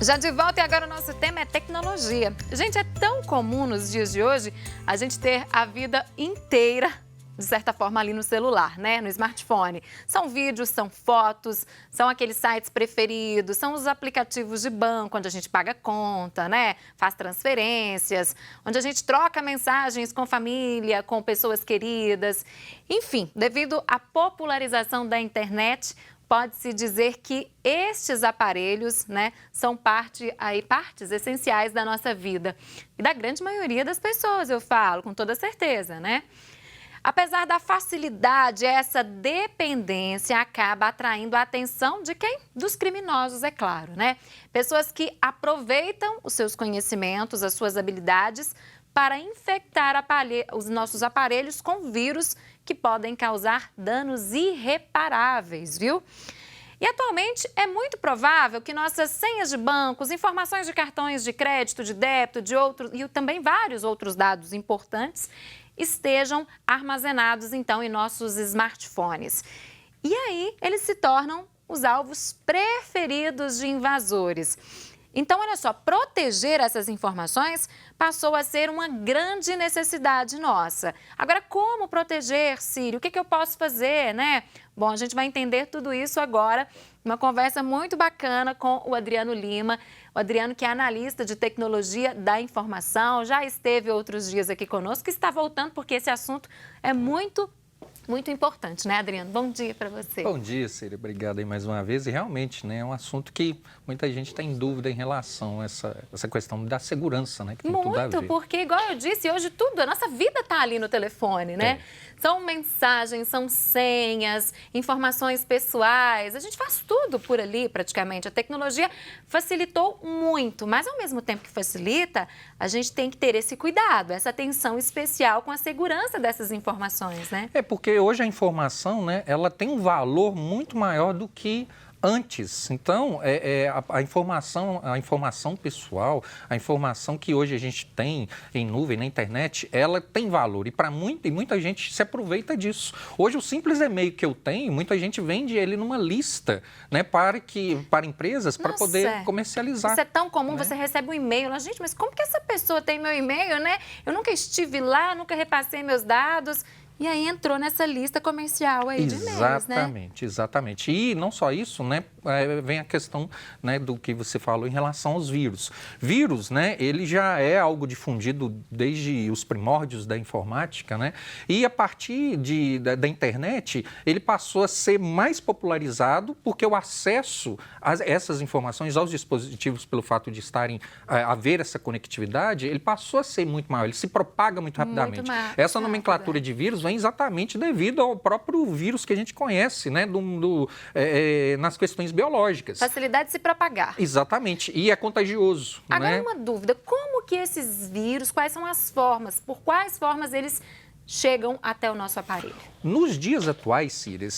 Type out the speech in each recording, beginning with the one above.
Já de volta e agora o nosso tema é tecnologia. Gente, é tão comum nos dias de hoje a gente ter a vida inteira, de certa forma, ali no celular, né? No smartphone. São vídeos, são fotos, são aqueles sites preferidos, são os aplicativos de banco, onde a gente paga conta, né? Faz transferências, onde a gente troca mensagens com família, com pessoas queridas. Enfim, devido à popularização da internet, pode-se dizer que estes aparelhos, né, são partes essenciais da nossa vida. E da grande maioria das pessoas, eu falo, com toda certeza, né? Apesar da facilidade, essa dependência acaba atraindo a atenção de quem? Dos criminosos, é claro, né? Pessoas que aproveitam os seus conhecimentos, as suas habilidades para infectar os nossos aparelhos com vírus que podem causar danos irreparáveis, viu? E atualmente é muito provável que nossas senhas de bancos, informações de cartões de crédito, de débito, de outros e também vários outros dados importantes estejam armazenados então em nossos smartphones. E aí eles se tornam os alvos preferidos de invasores. Então, olha só, proteger essas informações passou a ser uma grande necessidade nossa. Agora, como proteger, Sírio? O que eu posso fazer, né? Bom, a gente vai entender tudo isso agora, uma conversa muito bacana com o Adriano Lima. O Adriano, que é analista de tecnologia da informação, já esteve outros dias aqui conosco e está voltando porque esse assunto é muito importante, né, Adriano? Bom dia para você. Bom dia, Síria. Obrigado aí mais uma vez. E realmente, né, é um assunto que muita gente está em dúvida em relação a essa questão da segurança, né, que tem tudo a ver. Muito, porque, igual eu disse, hoje tudo, a nossa vida está ali no telefone, né? São mensagens, são senhas, informações pessoais, a gente faz tudo por ali praticamente. A tecnologia facilitou muito, mas ao mesmo tempo que facilita, a gente tem que ter esse cuidado, essa atenção especial com a segurança dessas informações, né? É porque hoje a informação, né, ela tem um valor muito maior do que antes. Então, a informação pessoal, a informação que hoje a gente tem em nuvem, na internet, ela tem valor. E para muita gente se aproveita disso. Hoje, o simples e-mail que eu tenho, muita gente vende ele numa lista, né, para empresas, para poder comercializar. Isso é tão comum, né? Você recebe um e-mail, gente, mas como que essa pessoa tem meu e-mail, né? Eu nunca estive lá, nunca repassei meus dados. E aí entrou nessa lista comercial aí de e-mails, né? Exatamente. E não só isso, né? Vem a questão, né, do que você falou em relação aos vírus. Vírus, né? Ele já é algo difundido desde os primórdios da informática, né? E a partir da internet, ele passou a ser mais popularizado porque o acesso a essas informações aos dispositivos, pelo fato de haver essa conectividade, ele passou a ser muito maior, ele se propaga muito rapidamente. Essa nomenclatura de vírus vem exatamente devido ao próprio vírus que a gente conhece, né, nas questões biológicas. Facilidade de se propagar. Exatamente, e é contagioso. Agora, né? uma dúvida, como que esses vírus, quais são as formas, por quais formas eles chegam até o nosso aparelho? Nos dias atuais, Síria,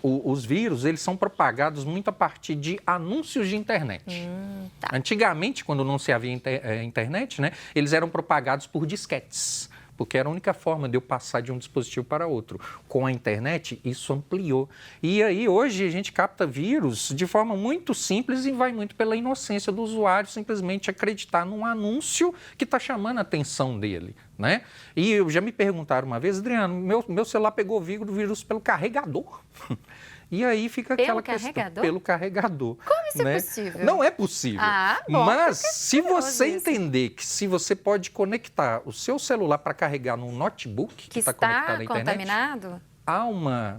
os vírus, eles são propagados muito a partir de anúncios de internet. Antigamente, quando não se havia internet, né, eles eram propagados por disquetes, porque era a única forma de eu passar de um dispositivo para outro. Com a internet, isso ampliou. E aí, hoje, a gente capta vírus de forma muito simples e vai muito pela inocência do usuário simplesmente acreditar num anúncio que está chamando a atenção dele, né? E já me perguntaram uma vez, Adriano, meu celular pegou vírus pelo carregador. E aí fica aquela questão pelo carregador. Como isso é possível? Não é possível. Bom, mas se você entender que se você pode conectar o seu celular para carregar num notebook que está conectado à internet, contaminado, há uma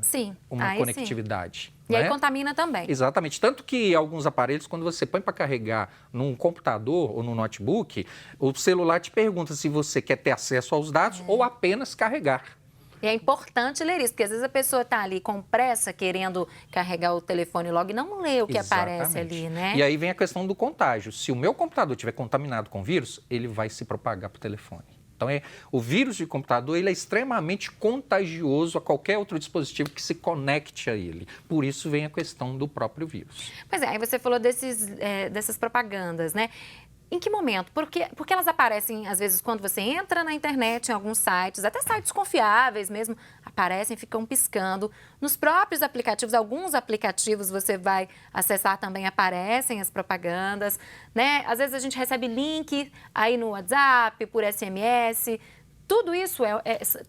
conectividade. E né? aí contamina também. Exatamente. Tanto que alguns aparelhos, quando você põe para carregar num computador ou num notebook, o celular te pergunta se você quer ter acesso aos dados ou apenas carregar. E é importante ler isso, porque às vezes a pessoa está ali com pressa, querendo carregar o telefone logo e não lê o que aparece ali, né? E aí vem a questão do contágio. Se o meu computador estiver contaminado com vírus, ele vai se propagar para o telefone. Então, o vírus de computador ele é extremamente contagioso a qualquer outro dispositivo que se conecte a ele. Por isso vem a questão do próprio vírus. Pois é, aí você falou dessas propagandas, né? Em que momento? Porque elas aparecem, às vezes, quando você entra na internet, em alguns sites, até sites confiáveis mesmo, aparecem, ficam piscando. Nos próprios aplicativos, alguns aplicativos você vai acessar também, aparecem as propagandas, né? Às vezes a gente recebe link aí no WhatsApp, por SMS. Tudo isso,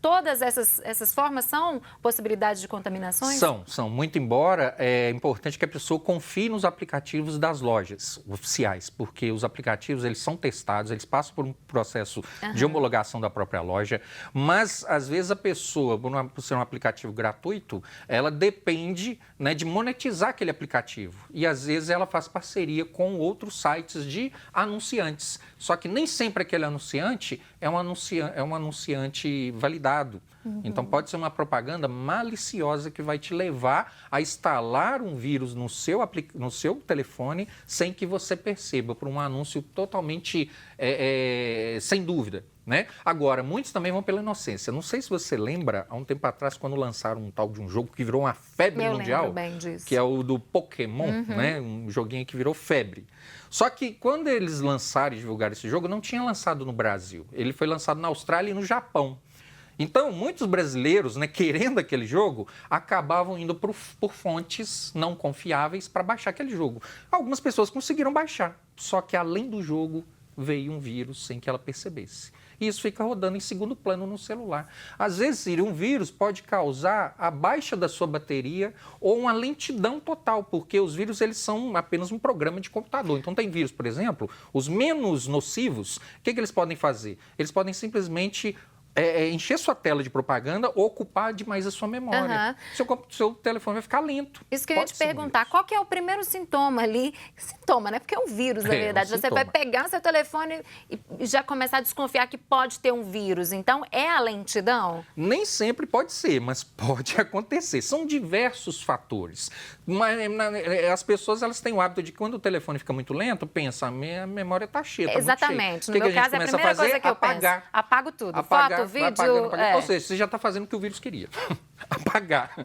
todas essas formas são possibilidades de contaminações? São. Muito embora é importante que a pessoa confie nos aplicativos das lojas oficiais, porque os aplicativos, eles são testados, eles passam por um processo de homologação da própria loja, mas, às vezes, a pessoa, por ser um aplicativo gratuito, ela depende, né, de monetizar aquele aplicativo. E, às vezes, ela faz parceria com outros sites de anunciantes. Só que nem sempre aquele anunciante é um anunciante validado. Então, pode ser uma propaganda maliciosa que vai te levar a instalar um vírus no seu telefone sem que você perceba, por um anúncio totalmente sem dúvida. Né? Agora, muitos também vão pela inocência. Não sei se você lembra, há um tempo atrás, quando lançaram um tal de um jogo que virou uma febre mundial, lembro bem disso. Que é o do Pokémon, né? Um joguinho que virou febre. Só que quando eles lançaram e divulgaram esse jogo, não tinha lançado no Brasil. Ele foi lançado na Austrália e no Japão. Então, muitos brasileiros, né, querendo aquele jogo, acabavam indo por fontes não confiáveis para baixar aquele jogo. Algumas pessoas conseguiram baixar, só que além do jogo veio um vírus sem que ela percebesse. E isso fica rodando em segundo plano no celular. Às vezes, um vírus pode causar a baixa da sua bateria ou uma lentidão total, porque os vírus, eles são apenas um programa de computador. Então, tem vírus, por exemplo, os menos nocivos, o que eles podem fazer? Eles podem simplesmente encher sua tela de propaganda ou ocupar demais a sua memória. Seu telefone vai ficar lento. Isso que eu ia te perguntar, qual que é o primeiro sintoma ali? Sintoma, né? Porque é um vírus, na verdade. Você vai pegar seu telefone e já começar a desconfiar que pode ter um vírus. Então, é a lentidão? Nem sempre pode ser, mas pode acontecer. São diversos fatores. Mas, as pessoas, elas têm o hábito de, quando o telefone fica muito lento, pensa, a minha memória está cheia, tá exatamente. Muito cheia. No meu caso, é a primeira coisa que eu penso. Apago tudo. Foto, vídeo. Ou seja, você já está fazendo o que o vírus queria. Apagar.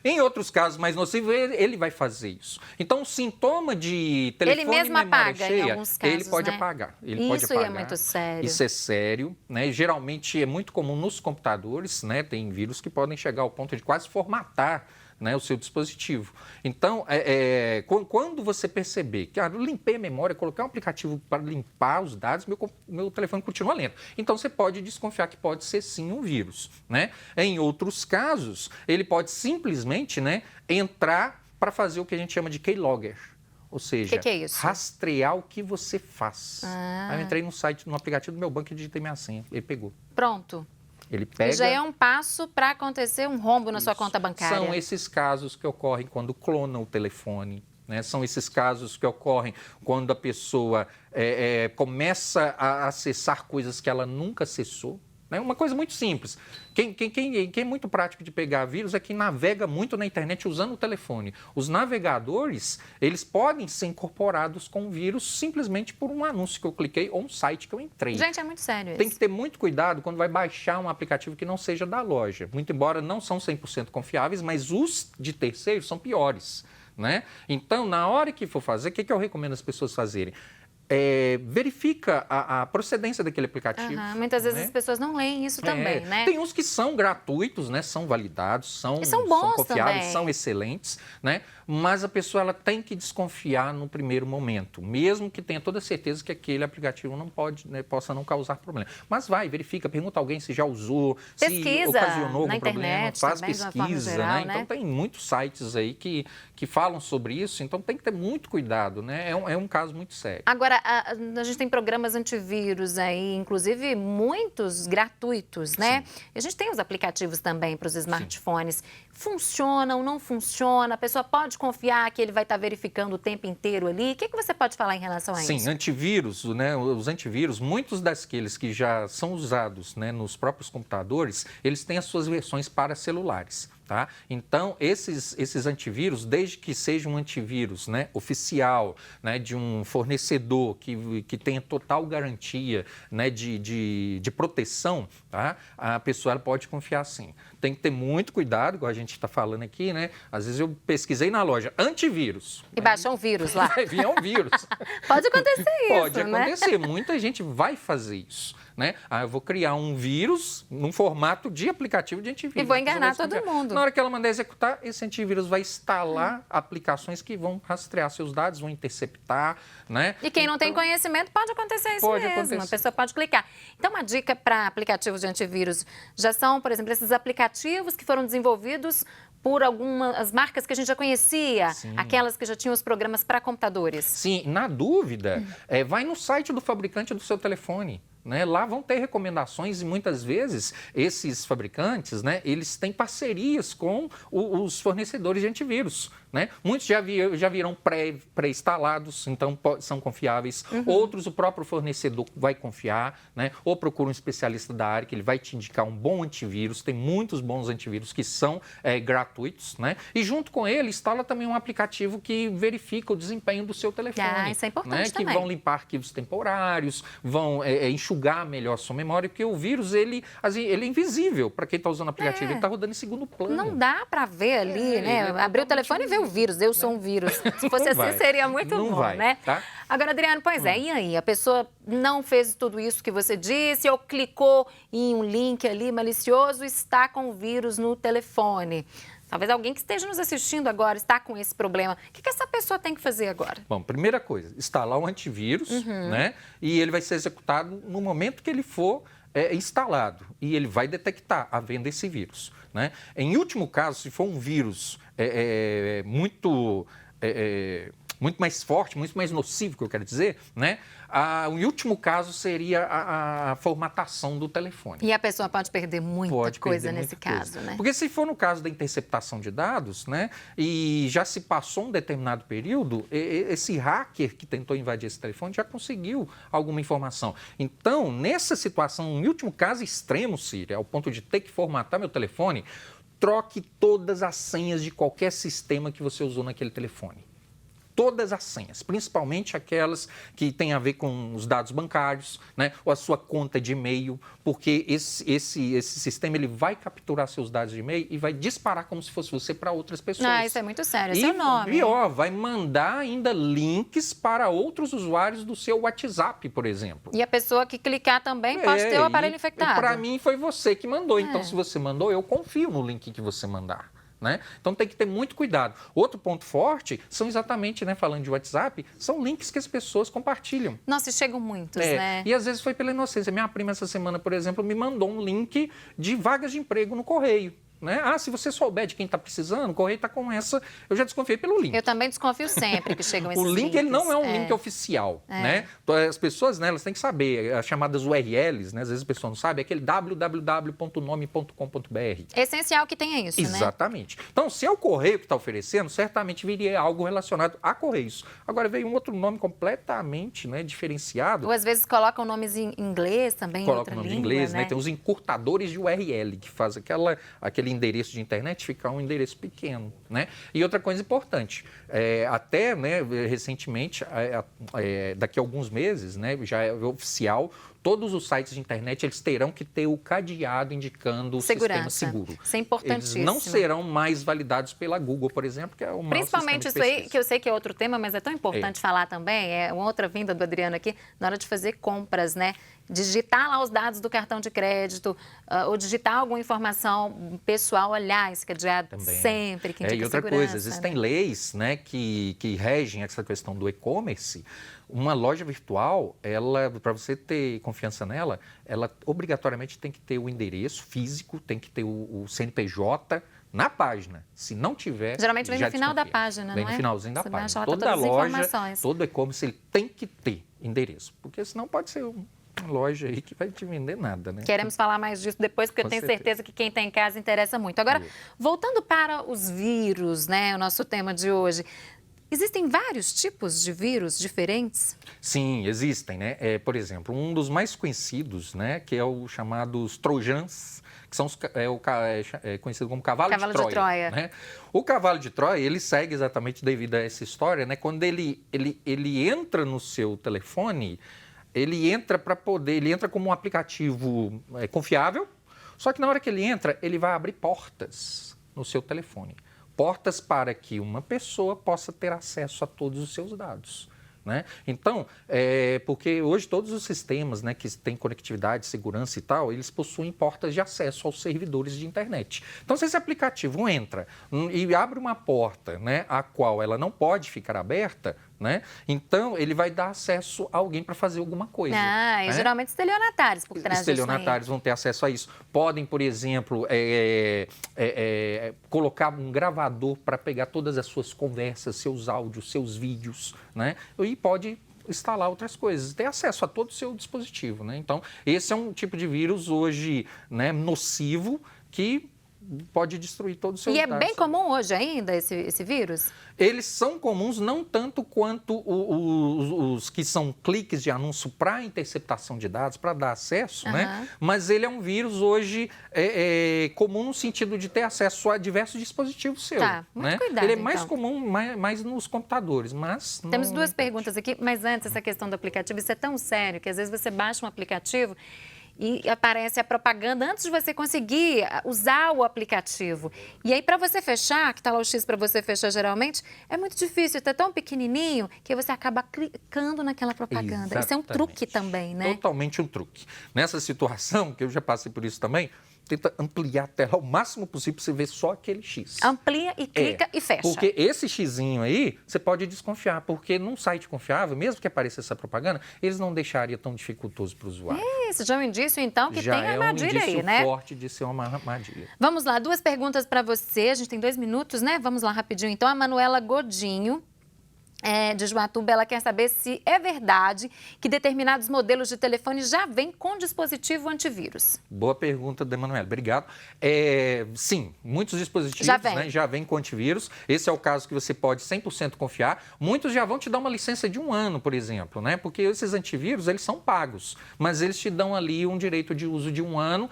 Em outros casos mais nocivos, ele vai fazer isso. Então, o sintoma de telefone ele mesmo e memória apaga, cheia, em alguns casos, ele pode apagar. Isso é muito sério. Isso é sério, né? Geralmente é muito comum nos computadores, né? Tem vírus que podem chegar ao ponto de quase formatar, né, o seu dispositivo. Então, quando você perceber que eu limpei a memória, coloquei um aplicativo para limpar os dados, meu telefone continua lento. Então, você pode desconfiar que pode ser sim um vírus. Né? Em outros casos, ele pode simplesmente, né, entrar para fazer o que a gente chama de keylogger. Ou seja, que é isso? Rastrear o que você faz. Aí eu entrei no site, no aplicativo do meu banco e digitei minha senha. Ele pegou. Pronto. Ele pega... E já é um passo para acontecer um rombo na sua conta bancária. São esses casos que ocorrem quando clona o telefone. Né? São esses casos que ocorrem quando a pessoa começa a acessar coisas que ela nunca acessou. É uma coisa muito simples. Quem é muito prático de pegar vírus é quem navega muito na internet usando o telefone. Os navegadores, eles podem ser incorporados com vírus simplesmente por um anúncio que eu cliquei ou um site que eu entrei. Gente, é muito sério isso. Tem que ter muito cuidado quando vai baixar um aplicativo que não seja da loja. Muito embora não são 100% confiáveis, mas os de terceiros são piores. Né? Então, na hora que for fazer, o que eu recomendo as pessoas fazerem? Verifica a procedência daquele aplicativo. Muitas vezes as pessoas não leem isso também, né? Tem uns que são gratuitos, né? São validados, são bons confiáveis, também. São excelentes, né? Mas a pessoa ela tem que desconfiar no primeiro momento, mesmo que tenha toda a certeza que aquele aplicativo não pode, né, possa não causar problema. Mas verifica, pergunta a alguém se já usou, pesquisa, se ocasionou algum na internet, problema, faz também, pesquisa, geral, né? Então tem muitos sites aí que falam sobre isso, então tem que ter muito cuidado, né? É um caso muito sério. Agora, a gente tem programas antivírus aí, inclusive muitos gratuitos, né? Sim. E a gente tem os aplicativos também para os smartphones. Sim. Funcionam, não funciona? A pessoa pode confiar que ele vai estar verificando o tempo inteiro ali? O que você pode falar em relação a isso? Sim, antivírus, né? Os antivírus, muitos daqueles que já são usados, né, nos próprios computadores, eles têm as suas versões para celulares. Tá? Então, esses antivírus, desde que seja um antivírus, né, oficial, né, de um fornecedor que tenha total garantia, né, de proteção, tá? A pessoa ela pode confiar sim. Tem que ter muito cuidado, igual a gente está falando aqui, né? Às vezes eu pesquisei na loja antivírus. E baixou um vírus lá. Vai vir um vírus. Pode acontecer isso, Pode acontecer. Muita gente vai fazer isso. né? Eu vou criar um vírus num formato de aplicativo de antivírus. E vou enganar todo mundo. Na hora que ela mandar executar, esse antivírus vai instalar aplicações que vão rastrear seus dados, vão interceptar, né? E quem não tem conhecimento, pode acontecer isso mesmo. A pessoa pode clicar. Então, uma dica para aplicativos de antivírus já são, por exemplo, esses aplicativos que foram desenvolvidos por algumas marcas que a gente já conhecia, aquelas que já tinham os programas para computadores. Sim, na dúvida, vai no site do fabricante do seu telefone. Né? Lá vão ter recomendações e muitas vezes esses fabricantes, né, eles têm parcerias com os fornecedores de antivírus. Né? Muitos já viram pré-instalados, então são confiáveis. Outros o próprio fornecedor vai confiar, né? Ou procura um especialista da área que ele vai te indicar um bom antivírus. Tem muitos bons antivírus que são gratuitos. Né? E junto com ele instala também um aplicativo que verifica o desempenho do seu telefone. Isso é importante também. Que vão limpar arquivos temporários, vão enxugar melhor a sua memória, porque o vírus ele é invisível para quem está usando o aplicativo, ele está rodando em segundo plano. Não dá para ver ali, né? Abrir o telefone e ver o vírus, eu sou um vírus. Se fosse assim, seria muito bom, né? Tá? Agora, Adriano, pois e aí? A pessoa não fez tudo isso que você disse ou clicou em um link ali malicioso e está com o vírus no telefone. Talvez alguém que esteja nos assistindo agora está com esse problema. O que essa pessoa tem que fazer agora? Bom, primeira coisa, instalar o antivírus, né? E ele vai ser executado no momento que ele for instalado. E ele vai detectar havendo esse vírus. Né? Em último caso, se for um vírus muito mais forte, muito mais nocivo, que eu quero dizer, né? O último caso seria a formatação do telefone. E a pessoa pode perder muita coisa nesse caso, né? Porque se for no caso da interceptação de dados, né, e já se passou um determinado período, esse hacker que tentou invadir esse telefone já conseguiu alguma informação. Então, nessa situação, em último caso extremo, Síria, ao ponto de ter que formatar meu telefone, troque todas as senhas de qualquer sistema que você usou naquele telefone. Todas as senhas, principalmente aquelas que têm a ver com os dados bancários, né? Ou a sua conta de e-mail, porque esse sistema ele vai capturar seus dados de e-mail e vai disparar como se fosse você para outras pessoas. Isso é muito sério, esse é o nome. E pior, vai mandar ainda links para outros usuários do seu WhatsApp, por exemplo. E a pessoa que clicar também pode ter o aparelho infectado. Para mim foi você que mandou, então se você mandou, eu confio no link que você mandar. Né? Então tem que ter muito cuidado. Outro ponto forte são exatamente, né, falando de WhatsApp, são links que as pessoas compartilham. Nossa, chegam muitos, né? E às vezes foi pela inocência. Minha prima essa semana, por exemplo, me mandou um link de vagas de emprego no Correio. Né? Se você souber de quem está precisando, o Correio está com essa... Eu já desconfiei pelo link. Eu também desconfio sempre que chegam esses links. O link ele não é um link oficial. Né? Então, as pessoas, né, elas têm que saber, as chamadas URLs, né? Às vezes a pessoa não sabe, é aquele www.nome.com.br. É essencial que tenha isso, Exatamente. Né? Então, se é o Correio que está oferecendo, certamente viria algo relacionado a Correios. Agora, veio um outro nome completamente, né, diferenciado. Ou às vezes colocam nomes em inglês também, Colocam nome em inglês, né? Tem os encurtadores de URL, que faz aquele endereço de internet ficar um endereço pequeno, né? E outra coisa importante, até, né, recentemente, daqui a alguns meses, né, já é oficial, todos os sites de internet eles terão que ter o cadeado indicando o sistema seguro. Isso é importantíssimo. Eles não serão mais validados pela Google, por exemplo, que é o maior Principalmente isso aí, que eu sei que é outro tema, mas é tão importante falar também, é uma outra vinda do Adriano aqui, na hora de fazer compras, né? Digitar lá os dados do cartão de crédito, ou digitar alguma informação pessoal, olhar esse cadeado também. Sempre, que indica E outra segurança, coisa, existem leis, né, que regem essa questão do e-commerce. Uma loja virtual, para você ter confiança nela, ela obrigatoriamente tem que ter o endereço físico, tem que ter o CNPJ na página. Se não tiver, geralmente vem no final da página, não é? Vem no finalzinho da página. Toda Toda loja, todo e-commerce, ele tem que ter endereço, porque senão pode ser uma loja aí que vai te vender nada, né? Queremos falar mais disso depois, porque eu tenho certeza que quem está em casa interessa muito. Agora, voltando para os vírus, né, o nosso tema de hoje, existem vários tipos de vírus diferentes? Sim, existem, né? Por exemplo, um dos mais conhecidos, né, que é o chamados trojans, que são conhecido como cavalo de Troia. Né? O cavalo de Troia, ele segue exatamente devido a essa história, né? Quando ele entra no seu telefone, ele entra como um aplicativo confiável, só que na hora que ele entra, ele vai abrir portas no seu telefone. Portas para que uma pessoa possa ter acesso a todos os seus dados. né? Então, porque hoje todos os sistemas, né, que têm conectividade, segurança e tal, eles possuem portas de acesso aos servidores de internet. Então, se esse aplicativo entra e abre uma porta, né, a qual ela não pode ficar aberta, né? Então, ele vai dar acesso a alguém para fazer alguma coisa. E geralmente estelionatários por trás disso aí. Estelionatários vão ter acesso a isso. Podem, por exemplo, colocar um gravador para pegar todas as suas conversas, seus áudios, seus vídeos, né? E pode instalar outras coisas, ter acesso a todo o seu dispositivo, né? Então, esse é um tipo de vírus hoje, né, nocivo, que pode destruir todo o seu dados. E é bem comum hoje ainda esse vírus? Eles são comuns não tanto quanto os que são cliques de anúncio para interceptação de dados, para dar acesso, né? Mas ele é um vírus hoje comum no sentido de ter acesso a diversos dispositivos seus. Tá, muito né? cuidado, ele é mais então. comum mais nos computadores, mas... Temos duas perguntas aqui, mas antes essa questão do aplicativo, isso é tão sério que às vezes você baixa um aplicativo e aparece a propaganda antes de você conseguir usar o aplicativo. E aí, para você fechar, que está lá o X para você fechar geralmente, é muito difícil, está tão pequenininho que você acaba clicando naquela propaganda. Exatamente. Isso é um truque também, né? Totalmente um truque. Nessa situação, que eu já passei por isso também, tenta ampliar a tela ao máximo possível para você ver só aquele X. Amplia e clica e fecha. Porque esse xizinho aí, você pode desconfiar, porque num site confiável, mesmo que apareça essa propaganda, eles não deixariam tão dificultoso para o usuário. Isso já é um indício, então, que Já tem armadilha é um indício aí, né? forte de ser uma armadilha. Vamos lá, duas perguntas para você. A gente tem 2 minutos, né? Vamos lá rapidinho, então. A Manuela Godinho, de Juatuba, ela quer saber se é verdade que determinados modelos de telefone já vêm com dispositivo antivírus. Boa pergunta, Emanuela. Obrigado. Sim, muitos dispositivos já vêm com antivírus. Esse é o caso que você pode 100% confiar. Muitos já vão te dar uma licença de 1 ano, por exemplo, né? Porque esses antivírus, eles são pagos, mas eles te dão ali um direito de uso de 1 ano.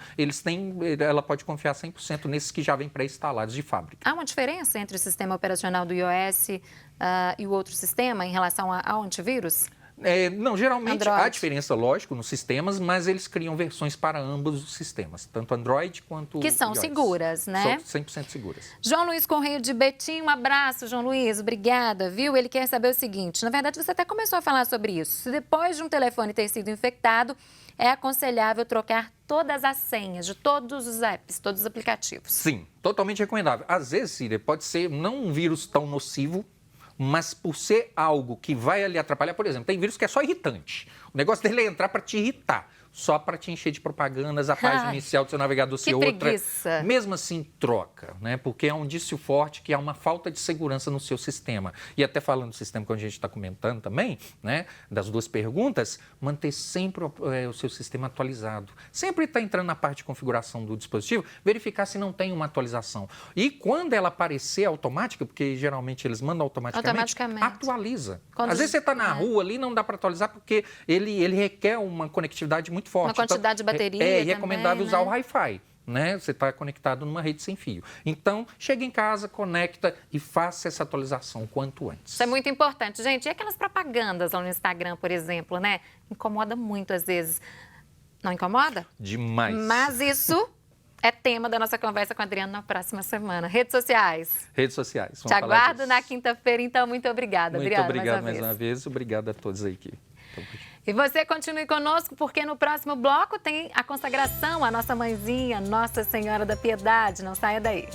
Ela pode confiar 100% nesses que já vêm pré-instalados de fábrica. Há uma diferença entre o sistema operacional do iOS e o outro sistema em relação ao antivírus? Não, geralmente Android. há diferença, lógico, nos sistemas, mas eles criam versões para ambos os sistemas, tanto Android quanto que são iOS. seguras, né? São 100% seguras. João Luiz Correia de Betim, um abraço, João Luiz, obrigada, viu? Ele quer saber o seguinte, na verdade você até começou a falar sobre isso, se depois de um telefone ter sido infectado, é aconselhável trocar todas as senhas de todos os apps, todos os aplicativos. Sim, totalmente recomendável. Às vezes, Cília, pode ser não um vírus tão nocivo, mas por ser algo que vai ali atrapalhar, por exemplo, tem vírus que é só irritante. O negócio dele é entrar para te irritar, só para te encher de propagandas, a página inicial do seu navegador ser outra. Preguiça. Mesmo assim, troca, né? Porque é um indício forte que há uma falta de segurança no seu sistema. E até falando do sistema que a gente está comentando também, né? Das duas perguntas, manter sempre o seu sistema atualizado. Sempre está entrando na parte de configuração do dispositivo, verificar se não tem uma atualização. E quando ela aparecer automática, porque geralmente eles mandam automaticamente. Atualiza. Às vezes você está na rua ali, não dá para atualizar porque ele requer uma conectividade muito forte. Uma quantidade de bateria É recomendável usar o Wi-Fi, né? Você está conectado numa rede sem fio. Então, chega em casa, conecta e faça essa atualização o quanto antes. Isso é muito importante, gente. E aquelas propagandas lá no Instagram, por exemplo, né? Incomoda muito às vezes. Não incomoda? Demais. Mas isso é tema da nossa conversa com a Adriana na próxima semana. Redes sociais. Redes sociais. Te aguardo na quinta-feira, então. Muito obrigada, Adriana. Muito obrigado mais uma vez. Obrigado a todos aí que estão por aqui. E você continue conosco, porque no próximo bloco tem a consagração à nossa mãezinha, Nossa Senhora da Piedade. Não saia daí.